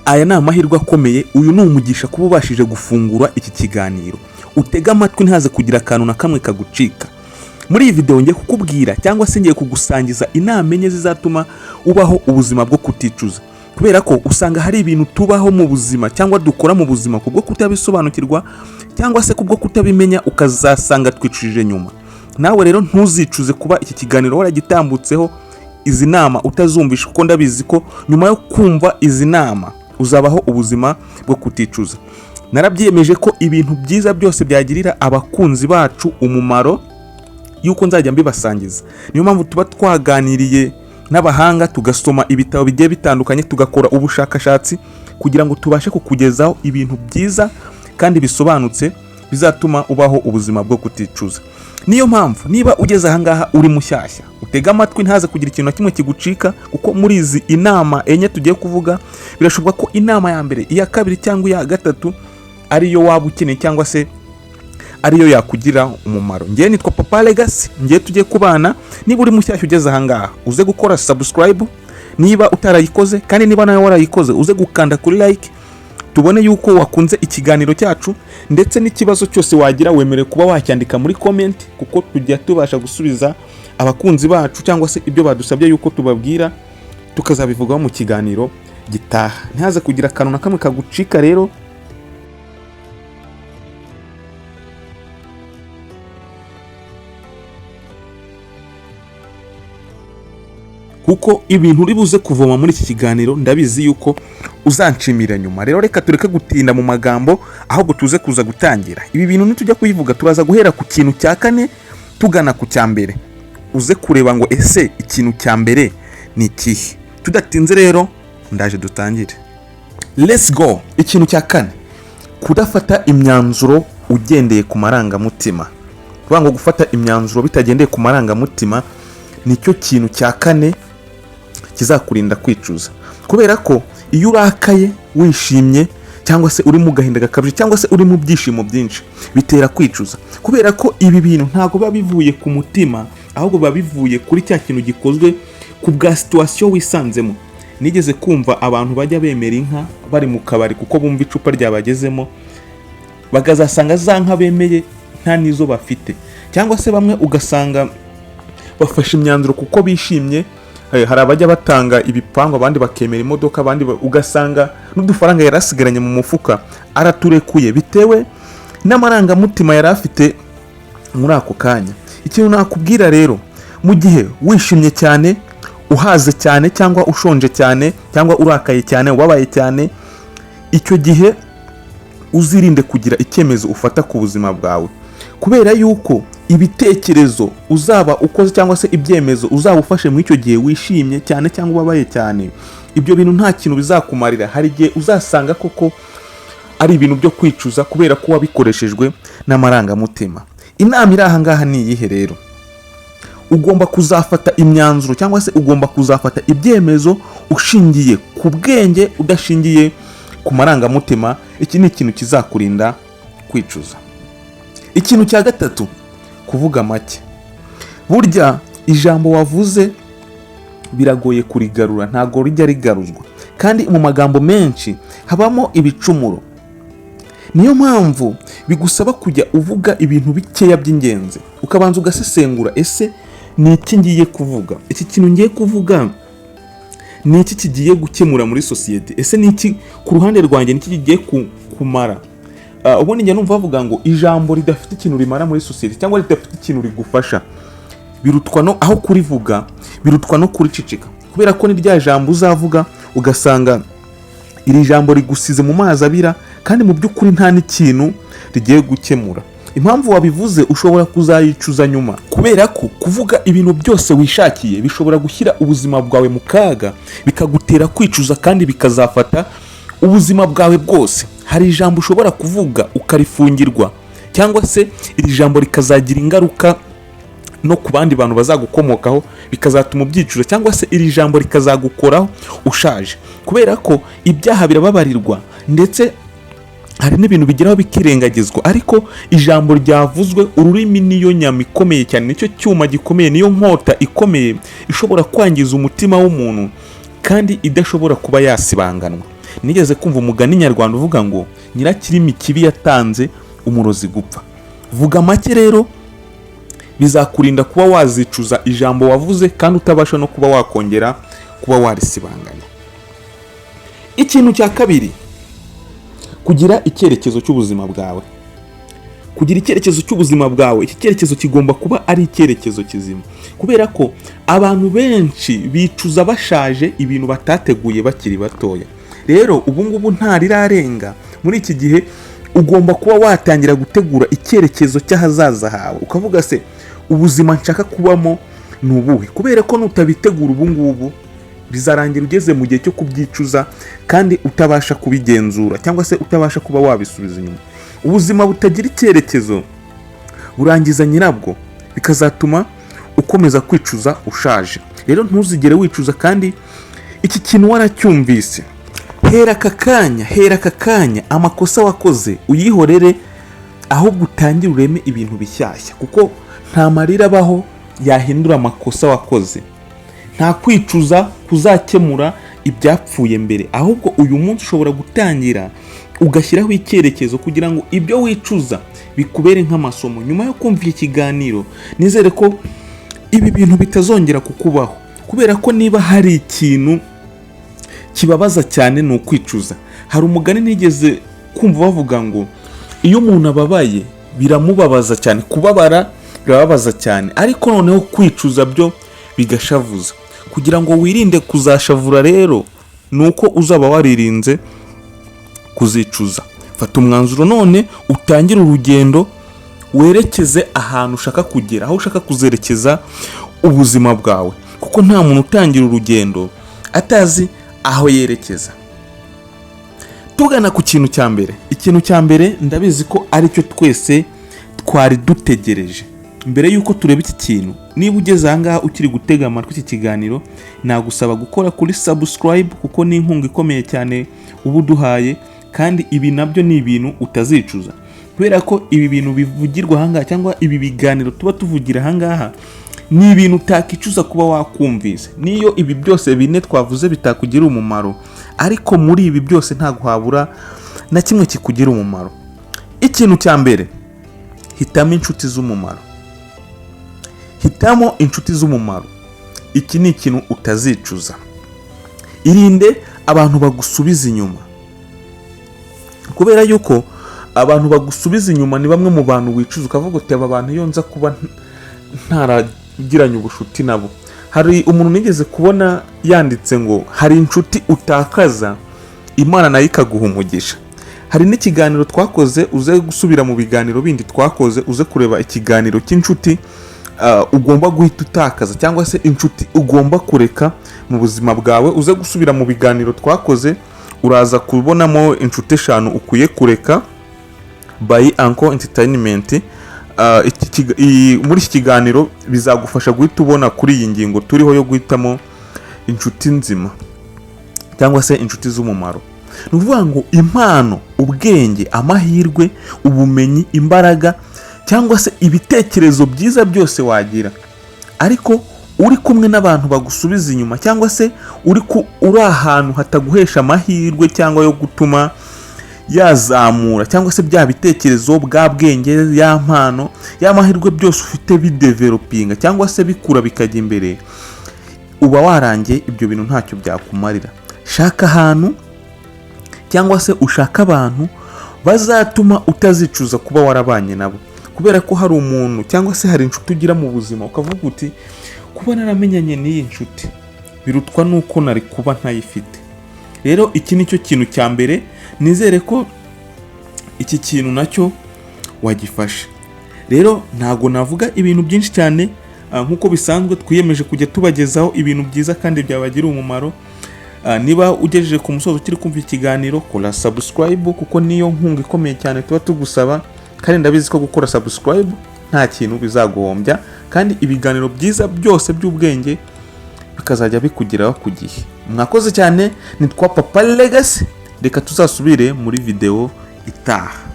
aya ni amahirwe akomeye, uyu ni umugisha kuba ubashije gufungura iki kiganiro. Utega amatwi ntaze kugira akantu na kamwe kagucika. Muri iyi video ngiye kukubwira cyangwa se ngiye kugusangiza inama enye zizatuma ubaho ubuzima bwo kuticuza. Kubera ko usanga hari ibintu tubaho mu buzima cyangwa dukora mu buzima kubwo kutabisobanukirwa cyangwa se kubwo kutabimenya ukazasanga twicujije nyuma. Nawe rero ntuzicuze kuba iki kiganiro waragitambutseho izi nama utazumvisha, kuko ndabizi ko nyuma yo kumva izi nama uzabaho ubuzima bwo kuticuza. Narabyiyemeje ko ibintu byiza byose byagirira abakunzi bacu umumaro yuko nzajya mbibasangiza. Niyo mpamvu tuba twaganiriye n'abahanga, tugasoma ibitabo bigiye bitandukanye, tugakora ubushakashatsi kugira ngo tubashe kukugezaho ibintu byiza kandi bisobanutse bizatuma ubaho ubuzima bwo kuticuza. Niyo mpamvu niba ugeze aha ngaha uri mushyashya, utega amatwi ntaze kugira ikintu na kimwe kigucika, kuko muri izi inama enye tugiye kuvuga birashoboka ko inama ya mbere, iya kabiri cyangwa iya gatatu ariyo waba ukeneye cyangwa se ariyo yakugira umumaro. Ngiye nitwa Papa Legacy, ngiye tugiye kubana. Niba uri mushyashya ugeze aha ngaha uze gukora subscribe niba utarayikoze, kandi niba nawe warayikoze uze gukanda kuri like, tubone yuko wakunze ikiganiro cyacu. Ndetse n'ikibazo cyose wagira wemerewe kuba wacyandika muri comment, kuko tujya tubasha gusubiza abakunzi bacu cyangwa se ibyo badusabye yuko tubabwira, tukazabivugaho mu kiganiro gitaha. Ntihaze kugira akantu na kamwe kagucika rero. Kuko ibintu uri buze kuvoma muri iki kiganiro ndabizi yuko uzanshimira nyuma. Rero reka tureke gutinda mu magambo, ahubwo tuze kuza gutangira. Ibi bintu nitujya kubivuga turaza guhera ku kintu cya kane tugana ku cya mbere, uze kureba ngo ese ikintu cya mbere ni ikihe. Tudatinze rero ndaje dutangire. Let's go. Ikintu cya kane, kudafata imyanzuro ugendeye ku marangamutima. Kuvuga ngo gufata imyanzuro bitagendeye ku marangamutima nicyo kintu cya kane kizakurinda kwicuza. Kubera ko iyo urakaye, wishimye, cyangwa se uri mu gahinda gakabije, cyangwa se uri mu byishimo byinshi, bitera kwicuza. Kubera ko ibi bintu ntago biba bivuye ku mutima, ahubwo biba bivuye kuri cya kintu gikozwe ku bwa situation wisanzemo. Nigeze kumva abantu bajya bemera inka bari mu kabari kuko bumva icupa ryabagezemo, bagazasanga za nka bemeye nta nizo bafite. Cyangwa se bamwe ugasanga bafashe imyanzuro kuko bishimye. Hari abajya batanga ibipango, abandi bakemera imodoka, abandi ugasanga n'udufaranga yarasigaranye mu mufuka araturekuye bitewe n'amarangamutima yari afite muri ako kanya. Ikintu nakubwira rero, mu gihe wishimye cyane, uhaze cyane, cyangwa ushonje cyane, cyangwa urakaye cyane, ubabaye cyane, icyo gihe uzirinde kugira icyemezo ufata ku buzima bwawe. Kubera yuko ibitekerezo uzaba ukoze cyangwa se ibyemezo uzaba ufashe muri icyo gihe wishimye cyane cyangwa ubabaye cyane, ibyo bintu nta kintu bizakumarira. Hari igihe uzasanga koko ari ibintu byo kwicuza kubera ko wabikoreshejwe n'amarangamutima. Inama iri aha ngaha ni iyihe rero? Ugomba kuzafata imyanzuro cyangwa se ugomba kuzafata ibyemezo ushingiye ku bwenge, udashingiye ku marangamutima. Iki ni ikintu kizakurinda kwicuza. Ikintu cya gatatu, kuvuga make. Burya ijambo wavuze biragoye kurigarura, ntago rijya rigaruzwa, kandi mu magambo menshi habamo ibicumuro. Niyo mpamvu bigusaba kujya uvuga ibintu bikeya by'ingenzi, ukabanza ugasesengura, ese ni iki ngiye kuvuga? Iki kintu ngiye kuvuga ni iki kigiye gukemura muri society? Ese ni iki ku ruhande rwanjye, ni iki kigiye kumara? Ubundi njya numva bavuga ngo ijambo ridafite ikintu rimara muri society cyangwa ridafite ikintu rigufasha, birutwa no aho kurivuga, birutwa no kuricicika. Kubera ko ni rya jambo uzavuga ugasanga iri jambo rigusize mu mazi abira, kandi mu by'ukuri nta n'ikintu rigiye gukemura. Impamvu wabivuze ushobora kuzayicuza nyuma. Kubera ko kuvuga ibintu byose wishakiye bishobora gushyira ubuzima bwawe mu kaga, bikagutera kwicuza, kandi bikazafata ubuzima bwawe bwose. Hari ijambo ushobora kuvuga ukarifungirwa, cyangwa se iri jambo rikazagira ingaruka no ku bandi bantu bazagukomokaho, bikazatuma ubyicuza, cyangwa se iri jambo rikazagukoraho ushaje. Kubera ko ibyaha birababarirwa, ndetse hari n'ibintu bigeraho bikirengagizwa, ariko ijambo ryavuzwe, ururimi niyo nyama ikomeye cyane, nicyo cyuma gikomeye, niyo nkota ikomeye ishobora kwangiza umutima w'umuntu kandi idashobora kuba yasibanganwa. nigeze kumva umugani nyarwanda uvuga ngo nyirakirimi kibi yatanze umurozi gupfa. Vuga make rero bizakurinda kuba wazicuza ijambo wavuze kandi utabasha no kuba wakongera kuba warisibanganya. Ikintu cya kabiri, kugira icyerekezo cy'ubuzima bwawe. Kugira icyerekezo cy'ubuzima bwawe, iki cyerekezo kigomba kuba ari icyerekezo kizima, kubera ko abantu benshi bicuza bashaje ibintu batateguye bakiri batoya. Rero ubu ngubu ntarirarenga, muri iki gihe ugomba kuba watangira gutegura icyerekezo cy'ahazaza hawe, ukavuga se ubuzima nshaka kubamo ni ubuhe, kubera ko nutabitegura ubu ngubu bizarangira ugeze mu gihe cyo kubyicuza kandi utabasha kubigenzura cyangwa se utabasha kuba wabisubiza inyuma. Ubuzima butagira icyerekezo burangiza nyirabwo, bikazatuma ukomeza kwicuza ushaje. Rero ntuzigere wicuza, kandi iki kintu waracyumvise. Hera aka kanya amakosa wakoze uyihorere, ahubwo utangire ureme ibintu bishyashya, kuko nta marira abaho yahindura amakosa wakoze. Nta kwicuza kuzakemura ibyapfuye mbere, ahubwo uyu munsi ushobora gutangira ugashyiraho icyerekezo kugira ngo ibyo wicuza bikubere nk'amasomo. Nyuma yo kumva iki kiganiro, nizere ko ibi bintu bitazongera kukubaho, kubera ko niba hari ikintu kibabaza cyane ni ukwicuza. Hari umugani nigeze kumva bavuga ngo iyo umuntu ababaye biramubabaza cyane, kubabara birababaza cyane, ariko noneho kwicuza byo bigashavuza. Kugira ngo wirinde kuzashavura rero, ni uko uzaba waririnze kuzicuza. Fata umwanzuro none, utangire urugendo werekeze ahantu ushaka kugera, aho ushaka kuzerekeza ubuzima bwawe, kuko nta muntu utangira urugendo atazi aho yerekeza. Tugana ku kintu cya mbere. Ikintu cya mbere ndabizi ko aricyo twese twari dutegereje. Mbere yuko tureba iki kintu, niba ugeze ahangaha ukiri gutega amatwi iki kiganiro, nagusaba gukora kuri subscribe, kuko ni inkunga ikomeye cyane uba uduhaye, kandi ibi nabyo ni ibintu utazicuza, kubera ko ibi bintu bivugirwa ahangaha cyangwa ibi biganiro tuba tuvugira ahangaha ni ibintu utakicuza kuba wakumvise. Niyo ibi byose bine twavuze bitakugira umumaro, ariko muri ibi byose ntabwo habura na kimwe kikugira umumaro. Ikintu cya mbere, hitamo inshuti z'umumaro. Hitamo inshuti z'umumaro. Iki ni ikintu utazicuza. Irinde abantu bagusubiza inyuma, kubera yuko abantu bagusubiza inyuma ni bamwe mu bantu wicuza, ukavuga uti aba bantu iyo nza kuba ntaragiranye ubushuti nabo. Hari umuntu nigeze kubona yanditse ngo hari inshuti utakaza Imana nayo ikaguha umugisha. Hari n'ikiganiro twakoze, uze gusubira mu biganiro bindi twakoze, uze kureba ikiganiro cy'inshuti ugomba guhita utakaza cyangwa se inshuti ugomba kureka mu buzima bwawe. Uze gusubira mu biganiro twakoze, uraza kubonamo inshuti 5 ukwiye kureka by Uncle Entertainment. Muri iki kiganiro bizagufasha guhita ubona kuri iyi ngingo turiho yo guhitamo inshuti nzima cyangwa se inshuti z'umumaro. Ni ukuvuga ngo impano, ubwenge, amahirwe, ubumenyi, imbaraga cyangwa se ibitekerezo byiza byose wagira, ariko uri kumwe n'abantu bagusubiza inyuma, cyangwa se uri ahantu hataguhesha amahirwe cyangwa yo gutuma yazamura, cyangwa se bya bitekerezo, bwa bwenge, ya mpano, ya mahirwe byose ufite bidevelopinga cyangwa se bikura bikajya imbere, uba warangiye ibyo bintu ntacyo byakumarira. Shaka ahantu cyangwa se ushaka abantu bazatuma utazicuza kuba warabanye nabo, kubera ko hari umuntu cyangwa se hari inshuti ugira mu buzima ukavuga uti kuba naramenyanye n'iyi nshuti birutwa nuko nari kuba ntayifite. Rero iki nicyo kintu cya mbere, nizere ko iki kintu nacyo wagifashe. Rero ntago navuga ibintu byinshi cyane, nkuko bisanzwe twiyemeje kujya tubagezaho ibintu byiza kandi byabagira umumaro. Niba ugejeje ku musozo ukiri kumva ikiganiro, kora subscribe, kuko niyo nkunga ikomeye cyane tuba tugusaba, kandi ndabizi ko gukora subscribe nta kintu bizaguhombya, kandi ibiganiro byiza byose by'ubwenge bikazajya bikugeraho ku gihe. Mwakoze cyane, nitwa Papa Legacy, reka tuzasubire muri video itaha.